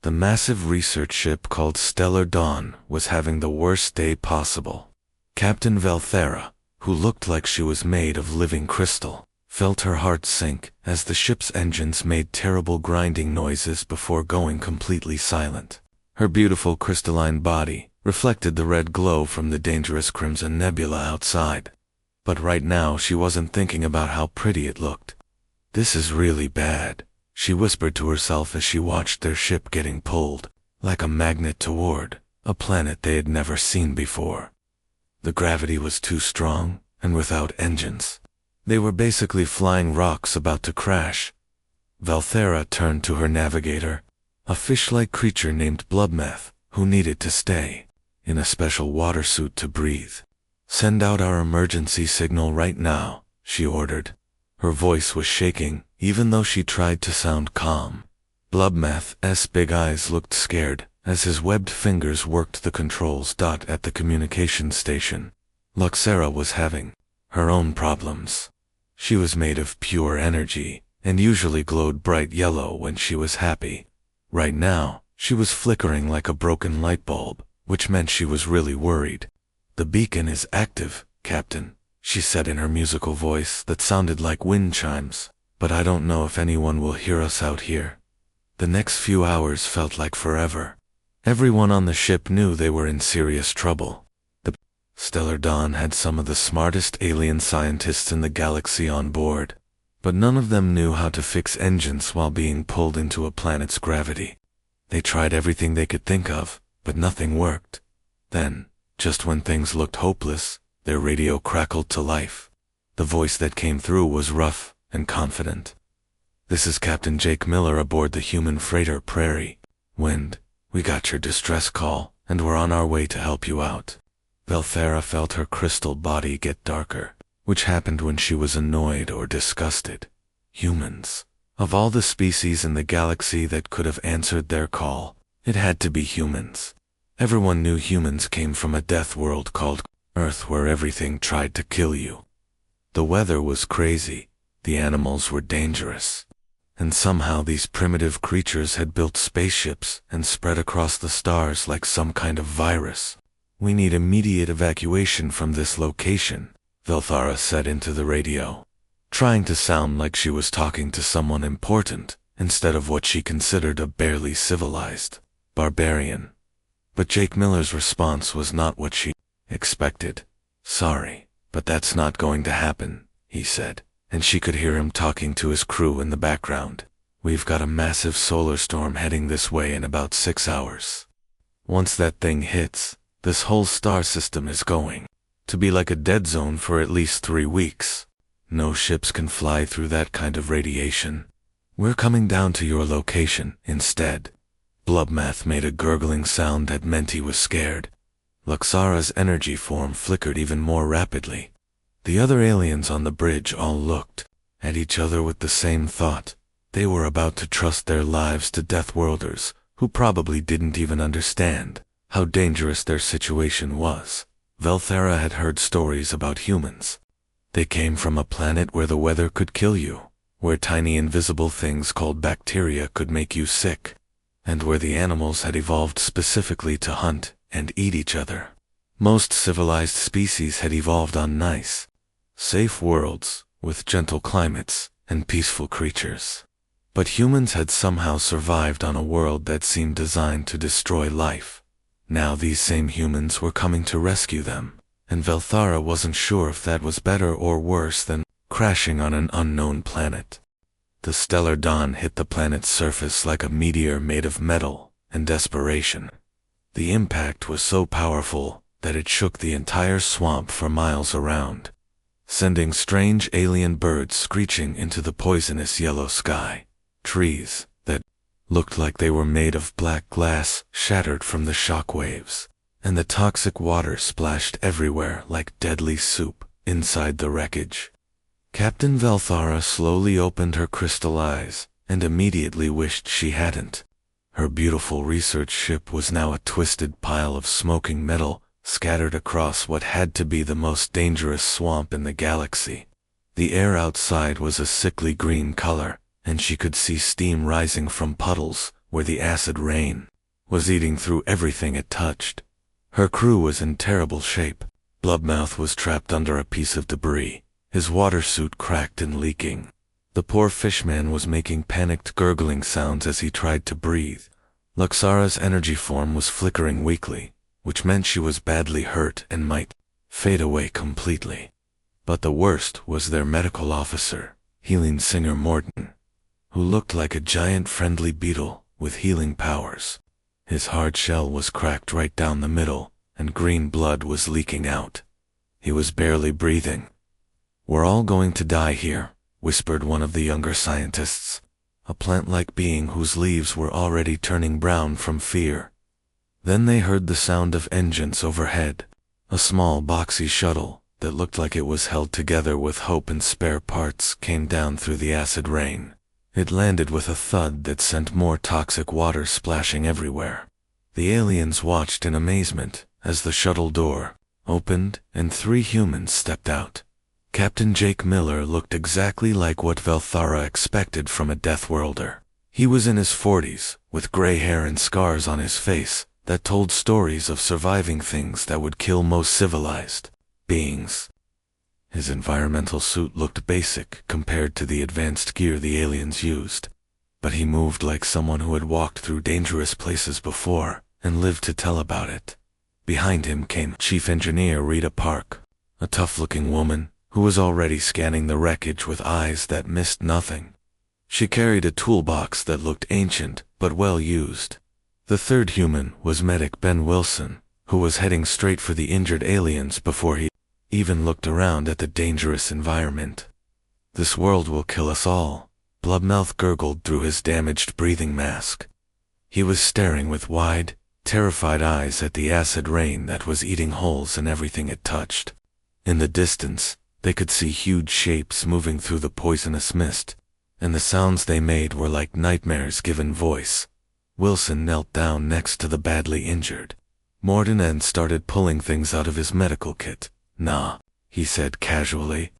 The massive research ship called Stellar Dawn was having the worst day possible. Captain Valthera, who looked like she was made of living crystal, felt her heart sink as the ship's engines made terrible grinding noises before going completely silent. Her beautiful crystalline body reflected the red glow from the dangerous Crimson Nebula outside. But right now she wasn't thinking about how pretty it looked. "This is really bad," she whispered to herself as she watched their ship getting pulled, like a magnet toward a planet they had never seen before. The gravity was too strong, and without engines, they were basically flying rocks about to crash. Valthera turned to her navigator, a fish-like creature named Bloodmeth, who needed to stay in a special water suit to breathe. "Send out our emergency signal right now," she ordered. Her voice was shaking, even though she tried to sound calm. Bloodmeth's big eyes looked scared as his webbed fingers worked the controls. At the communication station, Luxera was having her own problems. She was made of pure energy and usually glowed bright yellow when she was happy. Right now, she was flickering like a broken light bulb, which meant she was really worried. "The beacon is active, Captain," she said in her musical voice that sounded like wind chimes, "but I don't know if anyone will hear us out here." The next few hours felt like forever. Everyone on the ship knew they were in serious trouble. The Stellar Dawn had some of the smartest alien scientists in the galaxy on board, but none of them knew how to fix engines while being pulled into a planet's gravity. They tried everything they could think of, but nothing worked. Then, just when things looked hopeless, their radio crackled to life. The voice that came through was rough and confident. "This is Captain Jake Miller aboard the human freighter Prairie Wind. We got your distress call, and we're on our way to help you out." Valthera felt her crystal body get darker, which happened when she was annoyed or disgusted. Humans. Of all the species in the galaxy that could have answered their call, it had to be humans. Everyone knew humans came from a death world called Earth, where everything tried to kill you. The weather was crazy, the animals were dangerous, and somehow these primitive creatures had built spaceships and spread across the stars like some kind of virus. "We need immediate evacuation from this location," Valthera said into the radio, trying to sound like she was talking to someone important instead of what she considered a barely civilized barbarian. But Jake Miller's response was not what she expected. "Sorry, but that's not going to happen," he said, and she could hear him talking to his crew in the background. "We've got a massive solar storm heading this way in about 6 hours. Once that thing hits, this whole star system is going to be like a dead zone for at least 3 weeks. No ships can fly through that kind of radiation. We're coming down to your location instead." Bloodmeth made a gurgling sound that meant he was scared. Luxara's energy form flickered even more rapidly. The other aliens on the bridge all looked at each other with the same thought. They were about to trust their lives to Deathworlders, who probably didn't even understand how dangerous their situation was. Valthera had heard stories about humans. They came from a planet where the weather could kill you, where tiny invisible things called bacteria could make you sick, and where the animals had evolved specifically to hunt and eat each other. Most civilized species had evolved on nice, safe worlds with gentle climates and peaceful creatures. But humans had somehow survived on a world that seemed designed to destroy life. Now these same humans were coming to rescue them, and Valthera wasn't sure if that was better or worse than crashing on an unknown planet. The Stellar Dawn hit the planet's surface like a meteor made of metal and desperation. The impact was so powerful that it shook the entire swamp for miles around, sending strange alien birds screeching into the poisonous yellow sky. Trees that looked like they were made of black glass shattered from the shock waves, and the toxic water splashed everywhere like deadly soup inside the wreckage. Captain Valthera slowly opened her crystal eyes and immediately wished she hadn't. Her beautiful research ship was now a twisted pile of smoking metal scattered across what had to be the most dangerous swamp in the galaxy. The air outside was a sickly green color, and she could see steam rising from puddles where the acid rain was eating through everything it touched. Her crew was in terrible shape. Blubmouth was trapped under a piece of debris, his water suit cracked and leaking. The poor fishman was making panicked gurgling sounds as he tried to breathe. Luxara's energy form was flickering weakly, which meant she was badly hurt and might fade away completely. But the worst was their medical officer, healing singer Morton, who looked like a giant friendly beetle with healing powers. His hard shell was cracked right down the middle, and green blood was leaking out. He was barely breathing. "We're all going to die here," whispered one of the younger scientists, a plant-like being whose leaves were already turning brown from fear. Then they heard the sound of engines overhead. A small boxy shuttle that looked like it was held together with hope and spare parts came down through the acid rain. It landed with a thud that sent more toxic water splashing everywhere. The aliens watched in amazement as the shuttle door opened and 3 humans stepped out. Captain Jake Miller looked exactly like what Velthara expected from a Deathworlder. He was in his 40s, with gray hair and scars on his face that told stories of surviving things that would kill most civilized beings. His environmental suit looked basic compared to the advanced gear the aliens used, but he moved like someone who had walked through dangerous places before and lived to tell about it. Behind him came Chief Engineer Rita Park, a tough-looking woman who was already scanning the wreckage with eyes that missed nothing. She carried a toolbox that looked ancient but well used. The third human was Medic Ben Wilson, who was heading straight for the injured aliens before he even looked around at the dangerous environment. "This world will kill us all," Blubmouth gurgled through his damaged breathing mask. He was staring with wide, terrified eyes at the acid rain that was eating holes in everything it touched. In the distance, they could see huge shapes moving through the poisonous mist, and the sounds they made were like nightmares given voice. Wilson knelt down next to the badly injured. Morton and started pulling things out of his medical kit. "Nah," he said casually,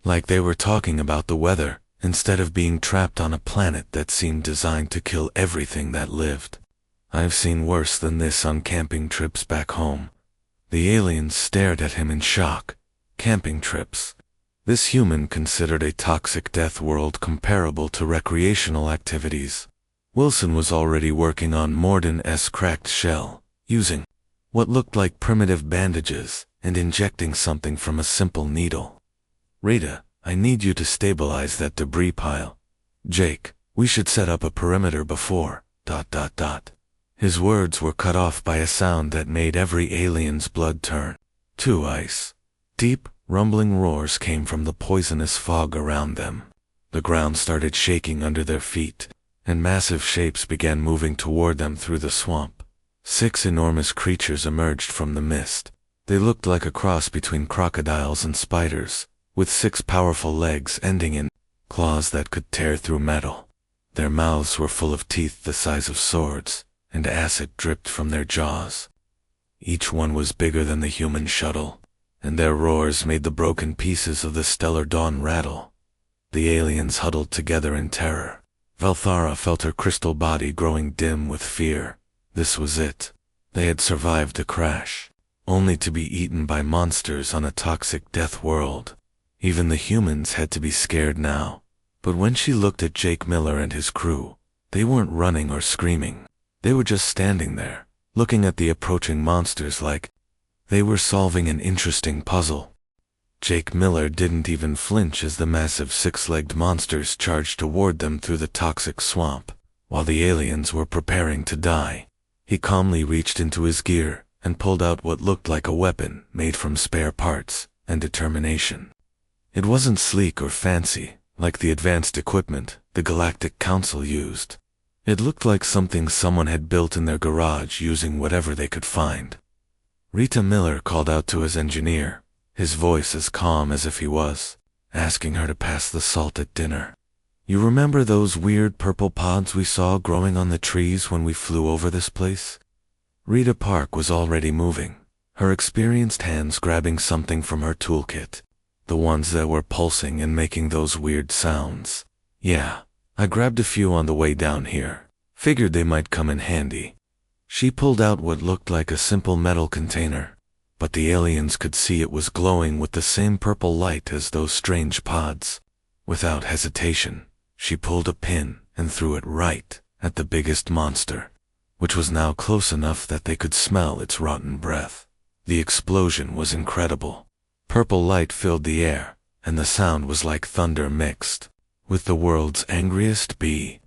like they were talking about the weather instead of being trapped on a planet that seemed designed to kill everything that lived. "I've seen worse than this on camping trips back home." The aliens stared at him in shock. Camping trips. This human considered a toxic death world comparable to recreational activities. Wilson was already working on Morden's cracked shell, using what looked like primitive bandages and injecting something from a simple needle. "Rita, I need you to stabilize that debris pile. Jake, we should set up a perimeter before, ... His words were cut off by a sound that made every alien's blood turn to ice. Deep, rumbling roars came from the poisonous fog around them. The ground started shaking under their feet, and massive shapes began moving toward them through the swamp. 6 enormous creatures emerged from the mist. They looked like a cross between crocodiles and spiders, with 6 powerful legs ending in claws that could tear through metal. Their mouths were full of teeth the size of swords, and acid dripped from their jaws. Each one was bigger than the human shuttle, and their roars made the broken pieces of the stellar dawn rattle. The aliens huddled together in terror. Velthara felt her crystal body growing dim with fear. This was it. They had survived the crash, only to be eaten by monsters on a toxic death world. Even the humans had to be scared now. But when she looked at Jake Miller and his crew, they weren't running or screaming. They were just standing there, looking at the approaching monsters like they were solving an interesting puzzle. Jake Miller didn't even flinch as the massive 6-legged monsters charged toward them through the toxic swamp, while the aliens were preparing to die. He calmly reached into his gear and pulled out what looked like a weapon made from spare parts and determination. It wasn't sleek or fancy, like the advanced equipment the Galactic Council used. It looked like something someone had built in their garage using whatever they could find. Rita Miller called out to his engineer, his voice as calm as if he was asking her to pass the salt at dinner. "You remember those weird purple pods we saw growing on the trees when we flew over this place?" Rita Park was already moving, her experienced hands grabbing something from her toolkit, the ones that were pulsing and making those weird sounds. "Yeah, I grabbed a few on the way down here. Figured they might come in handy. She pulled out what looked like a simple metal container, but the aliens could see it was glowing with the same purple light as those strange pods. Without hesitation, she pulled a pin and threw it right at the biggest monster, which was now close enough that they could smell its rotten breath. The explosion was incredible. Purple light filled the air, and the sound was like thunder mixed with the world's angriest bee.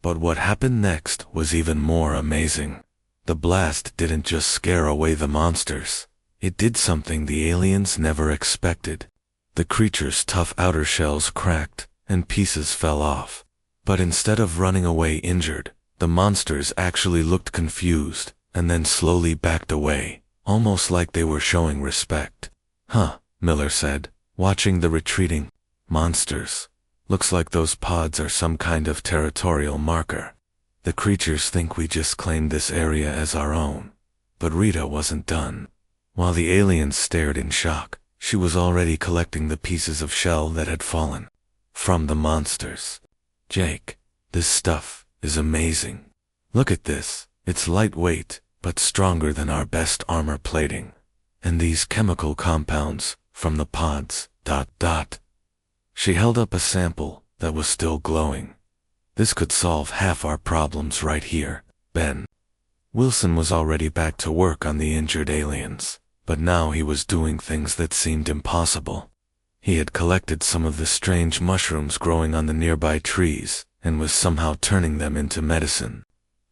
But what happened next was even more amazing. The blast didn't just scare away the monsters. It did something the aliens never expected. The creatures' tough outer shells cracked, and pieces fell off. But instead of running away injured, the monsters actually looked confused, and then slowly backed away, almost like they were showing respect. "Huh," Miller said, watching the retreating monsters. "Looks like those pods are some kind of territorial marker. The creatures think we just claimed this area as our own." But Rita wasn't done. While the aliens stared in shock, she was already collecting the pieces of shell that had fallen from the monsters. "Jake, this stuff is amazing. Look at this. It's lightweight, but stronger than our best armor plating. And these chemical compounds from the pods, ... She held up a sample that was still glowing. "This could solve half our problems right here, Ben." Wilson was already back to work on the injured aliens, but now he was doing things that seemed impossible. He had collected some of the strange mushrooms growing on the nearby trees, and was somehow turning them into medicine.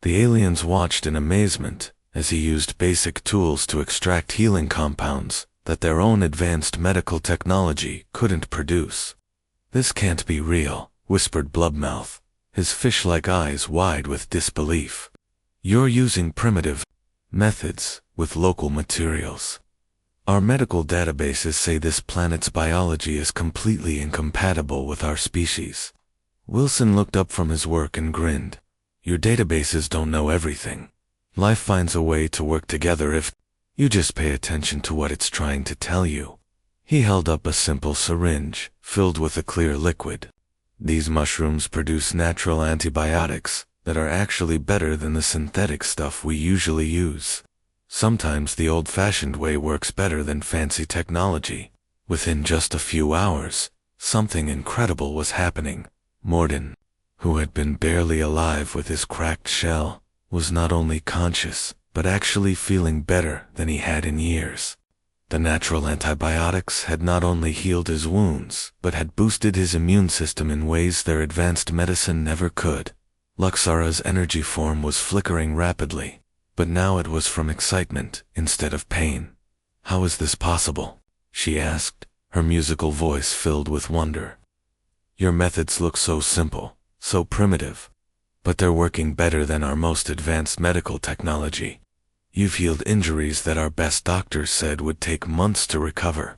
The aliens watched in amazement as he used basic tools to extract healing compounds that their own advanced medical technology couldn't produce. "This can't be real," whispered Blubmouth, his fish-like eyes wide with disbelief. "You're using primitive methods with local materials. Our medical databases say this planet's biology is completely incompatible with our species." Wilson looked up from his work and grinned. "Your databases don't know everything. Life finds a way to work together if you just pay attention to what it's trying to tell you." He held up a simple syringe filled with a clear liquid. "These mushrooms produce natural antibiotics that are actually better than the synthetic stuff we usually use. Sometimes the old-fashioned way works better than fancy technology." Within just a few hours, something incredible was happening. Morden, who had been barely alive with his cracked shell, was not only conscious, but actually feeling better than he had in years. The natural antibiotics had not only healed his wounds, but had boosted his immune system in ways their advanced medicine never could. Luxara's energy form was flickering rapidly, but now it was from excitement instead of pain. "How is this possible?" she asked, her musical voice filled with wonder. "Your methods look so simple, so primitive, but they're working better than our most advanced medical technology. You've healed injuries that our best doctors said would take months to recover."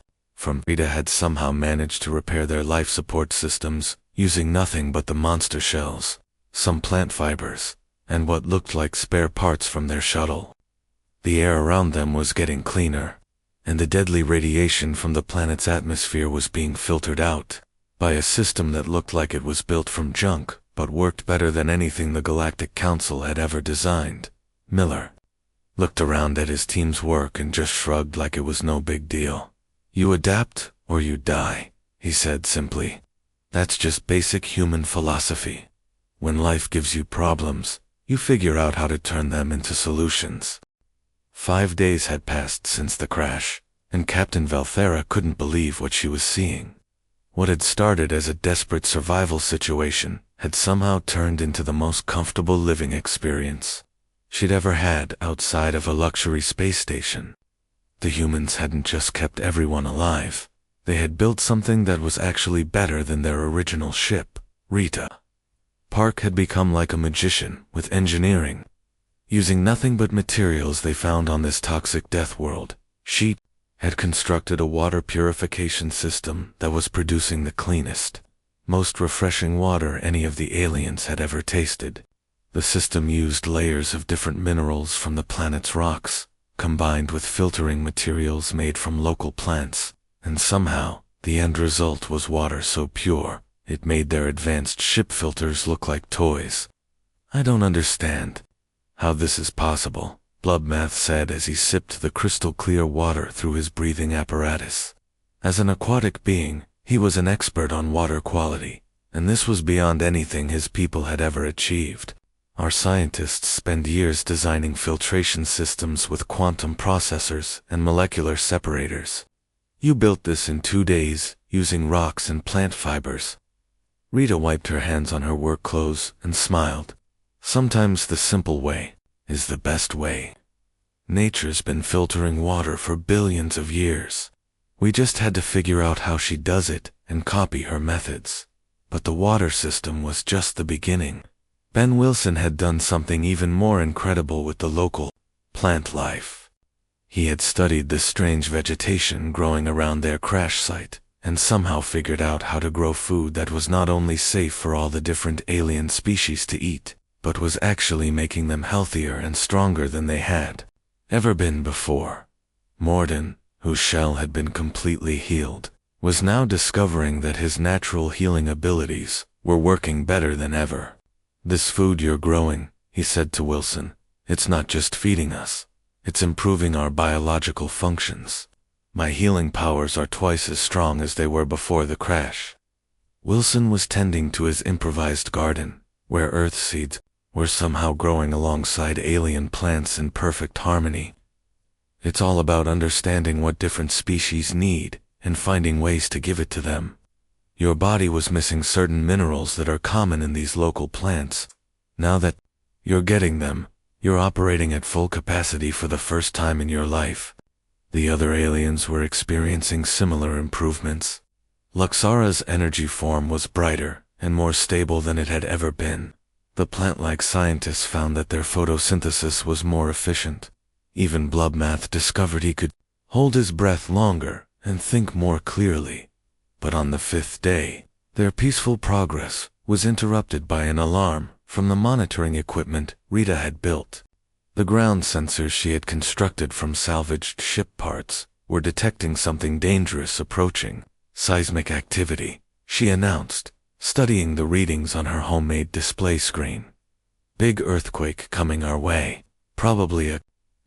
Rita had somehow managed to repair their life support systems using nothing but the monster shells, some plant fibers, and what looked like spare parts from their shuttle. The air around them was getting cleaner, and the deadly radiation from the planet's atmosphere was being filtered out by a system that looked like it was built from junk, but worked better than anything the Galactic Council had ever designed. Miller looked around at his team's work and just shrugged like it was no big deal. "You adapt or you die," he said simply. "That's just basic human philosophy. When life gives you problems, you figure out how to turn them into solutions." 5 days had passed since the crash, and Captain Valthera couldn't believe what she was seeing. What had started as a desperate survival situation had somehow turned into the most comfortable living experience she'd ever had outside of a luxury space station. The humans hadn't just kept everyone alive. They had built something that was actually better than their original ship, Rita. Park had become like a magician with engineering. Using nothing but materials they found on this toxic death world, she had constructed a water purification system that was producing the cleanest, most refreshing water any of the aliens had ever tasted. The system used layers of different minerals from the planet's rocks, combined with filtering materials made from local plants, and somehow, the end result was water so pure, it made their advanced ship filters look like toys. I don't understand how this is possible, Blubmath said as he sipped the crystal-clear water through his breathing apparatus. As an aquatic being, he was an expert on water quality, and this was beyond anything his people had ever achieved. Our scientists spend years designing filtration systems with quantum processors and molecular separators. You built this in 2 days, using rocks and plant fibers. Rita wiped her hands on her work clothes and smiled. Sometimes the simple way is the best way. Nature's been filtering water for billions of years. We just had to figure out how she does it and copy her methods. But the water system was just the beginning. Ben Wilson had done something even more incredible with the local plant life. He had studied the strange vegetation growing around their crash site, and somehow figured out how to grow food that was not only safe for all the different alien species to eat, but was actually making them healthier and stronger than they had ever been before. Morden, whose shell had been completely healed, was now discovering that his natural healing abilities were working better than ever. This food you're growing, he said to Wilson, it's not just feeding us, it's improving our biological functions. My healing powers are twice as strong as they were before the crash. Wilson was tending to his improvised garden, where earth seeds were somehow growing alongside alien plants in perfect harmony. It's all about understanding what different species need and finding ways to give it to them. Your body was missing certain minerals that are common in these local plants. Now that you're getting them, you're operating at full capacity for the first time in your life. The other aliens were experiencing similar improvements. Luxara's energy form was brighter and more stable than it had ever been. The plant-like scientists found that their photosynthesis was more efficient. Even Blubmath discovered he could hold his breath longer and think more clearly. But on the 5th day, their peaceful progress was interrupted by an alarm from the monitoring equipment Rita had built. The ground sensors she had constructed from salvaged ship parts were detecting something dangerous approaching. Seismic activity, she announced, studying the readings on her homemade display screen. Big earthquake coming our way, probably a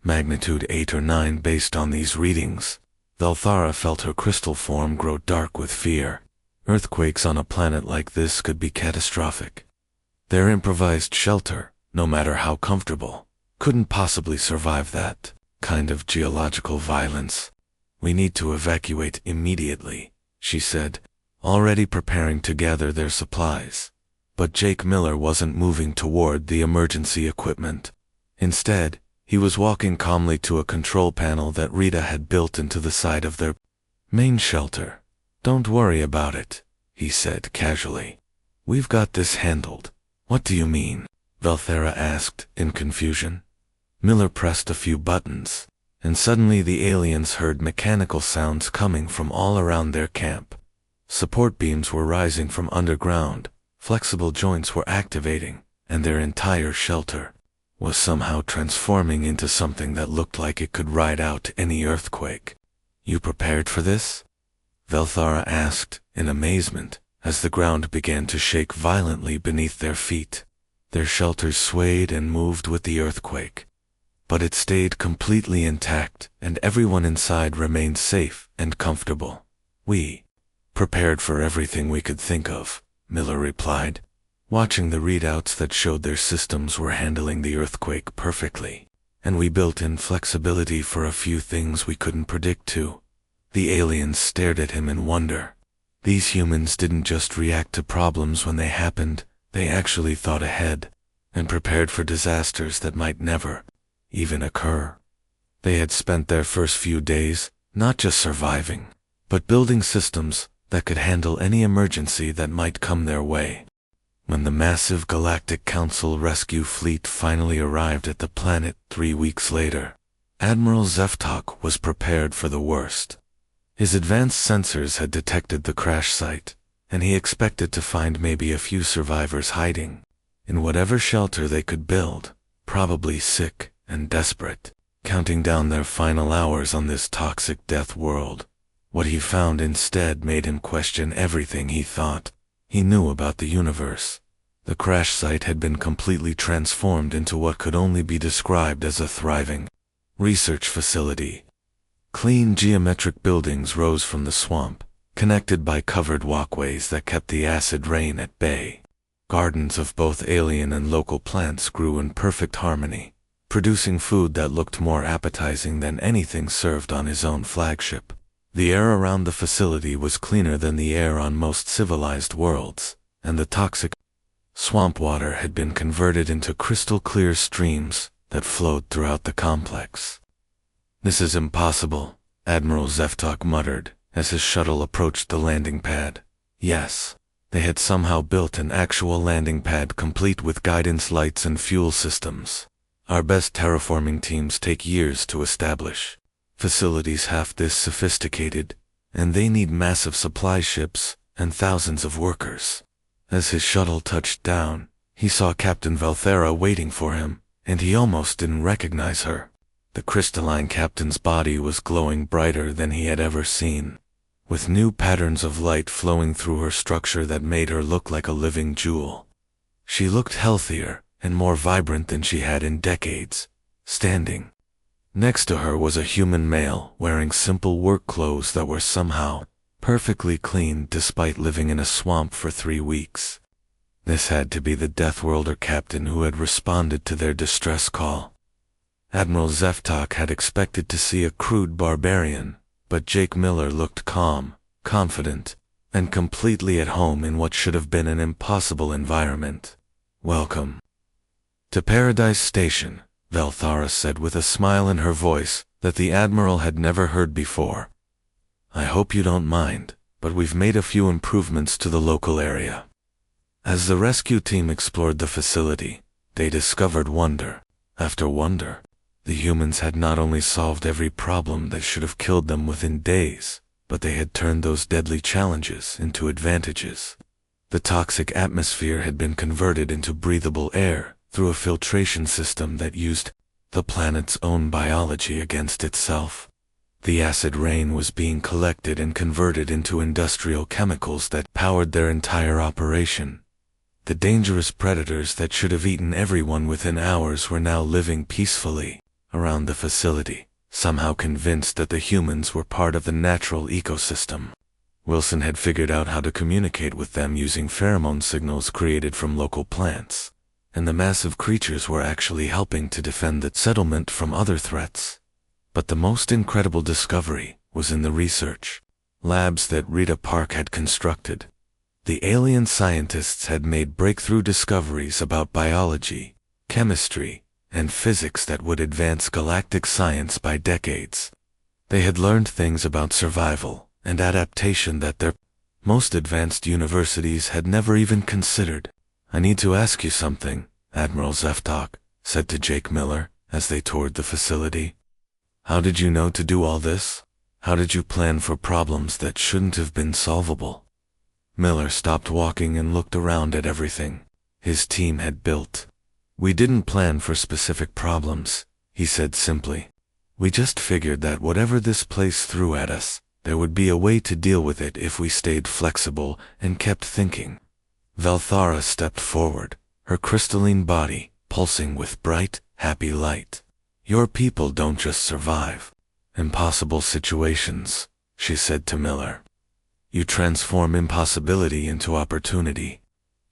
magnitude 8 or 9 based on these readings. Velthara felt her crystal form grow dark with fear. Earthquakes on a planet like this could be catastrophic. Their improvised shelter, no matter how comfortable, couldn't possibly survive that kind of geological violence. We need to evacuate immediately, she said, already preparing to gather their supplies. But Jake Miller wasn't moving toward the emergency equipment. Instead, he was walking calmly to a control panel that Rita had built into the side of their main shelter. Don't worry about it, he said casually. We've got this handled. What do you mean? Velthara asked in confusion. Miller pressed a few buttons, and suddenly the aliens heard mechanical sounds coming from all around their camp. Support beams were rising from underground, flexible joints were activating, and their entire shelter was somehow transforming into something that looked like it could ride out any earthquake. You prepared for this? Velthara asked in amazement as the ground began to shake violently beneath their feet. Their shelters swayed and moved with the earthquake, but it stayed completely intact and everyone inside remained safe and comfortable. We prepared for everything we could think of, Miller replied, watching the readouts that showed their systems were handling the earthquake perfectly, and we built in flexibility for a few things we couldn't predict too. The aliens stared at him in wonder. These humans didn't just react to problems when they happened, they actually thought ahead and prepared for disasters that might never even occur. They had spent their first few days not just surviving, but building systems that could handle any emergency that might come their way. When the massive Galactic Council rescue fleet finally arrived at the planet 3 weeks later, Admiral Zeftok was prepared for the worst. His advanced sensors had detected the crash site, and he expected to find maybe a few survivors hiding in whatever shelter they could build, probably sick and desperate, counting down their final hours on this toxic death world. What he found instead made him question everything he thought he knew about the universe. The crash site had been completely transformed into what could only be described as a thriving research facility. Clean geometric buildings rose from the swamp, connected by covered walkways that kept the acid rain at bay. Gardens of both alien and local plants grew in perfect harmony, producing food that looked more appetizing than anything served on his own flagship. The air around the facility was cleaner than the air on most civilized worlds, and the toxic swamp water had been converted into crystal-clear streams that flowed throughout the complex. "This is impossible," Admiral Zeftok muttered as his shuttle approached the landing pad. Yes, they had somehow built an actual landing pad complete with guidance lights and fuel systems. Our best terraforming teams take years to establish facilities half this sophisticated, and they need massive supply ships and thousands of workers. As his shuttle touched down, he saw Captain Valthera waiting for him, and he almost didn't recognize her. The crystalline captain's body was glowing brighter than he had ever seen, with new patterns of light flowing through her structure that made her look like a living jewel. She looked healthier and more vibrant than she had in decades. Standing next to her was a human male wearing simple work clothes that were somehow perfectly clean despite living in a swamp for 3 weeks. This had to be the Deathworlder captain who had responded to their distress call. Admiral Zeftok had expected to see a crude barbarian, but Jake Miller looked calm, confident, and completely at home in what should have been an impossible environment. "Welcome to Paradise Station," Valthara said with a smile in her voice that the Admiral had never heard before. "I hope you don't mind, but we've made a few improvements to the local area." As the rescue team explored the facility, they discovered wonder after wonder. The humans had not only solved every problem that should have killed them within days, but they had turned those deadly challenges into advantages. The toxic atmosphere had been converted into breathable air through a filtration system that used the planet's own biology against itself. The acid rain was being collected and converted into industrial chemicals that powered their entire operation. The dangerous predators that should have eaten everyone within hours were now living peacefully around the facility, somehow convinced that the humans were part of the natural ecosystem. Wilson had figured out how to communicate with them using pheromone signals created from local plants, and the massive creatures were actually helping to defend the settlement from other threats. But the most incredible discovery was in the research labs that Rita Park had constructed. The alien scientists had made breakthrough discoveries about biology, chemistry, and physics that would advance galactic science by decades. They had learned things about survival and adaptation that their most advanced universities had never even considered. "I need to ask you something," Admiral Zeftok said to Jake Miller as they toured the facility. "How did you know to do all this? How did you plan for problems that shouldn't have been solvable?" Miller stopped walking and looked around at everything his team had built. "We didn't plan for specific problems," he said simply. "We just figured that whatever this place threw at us, there would be a way to deal with it if we stayed flexible and kept thinking." Valthara stepped forward, her crystalline body pulsing with bright, happy light. "Your people don't just survive impossible situations," she said to Miller. "You transform impossibility into opportunity.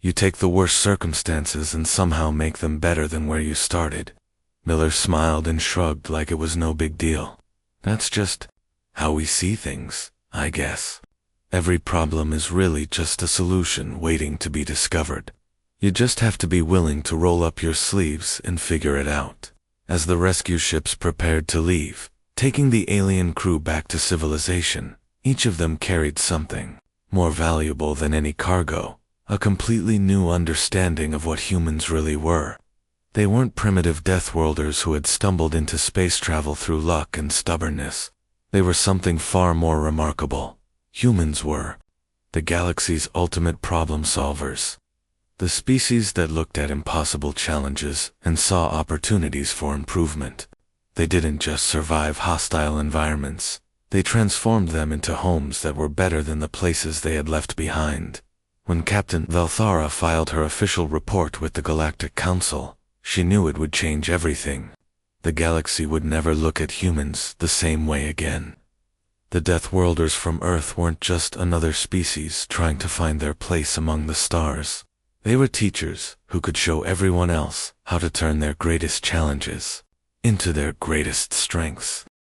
You take the worst circumstances and somehow make them better than where you started." Miller smiled and shrugged like it was no big deal. "That's just how we see things, I guess. Every problem is really just a solution waiting to be discovered. You just have to be willing to roll up your sleeves and figure it out." As the rescue ships prepared to leave, taking the alien crew back to civilization, each of them carried something more valuable than any cargo, a completely new understanding of what humans really were. They weren't primitive Deathworlders who had stumbled into space travel through luck and stubbornness. They were something far more remarkable. Humans were the galaxy's ultimate problem solvers. The species that looked at impossible challenges and saw opportunities for improvement. They didn't just survive hostile environments. They transformed them into homes that were better than the places they had left behind. When Captain Valthara filed her official report with the Galactic Council, she knew it would change everything. The galaxy would never look at humans the same way again. The Deathworlders from Earth weren't just another species trying to find their place among the stars. They were teachers who could show everyone else how to turn their greatest challenges into their greatest strengths.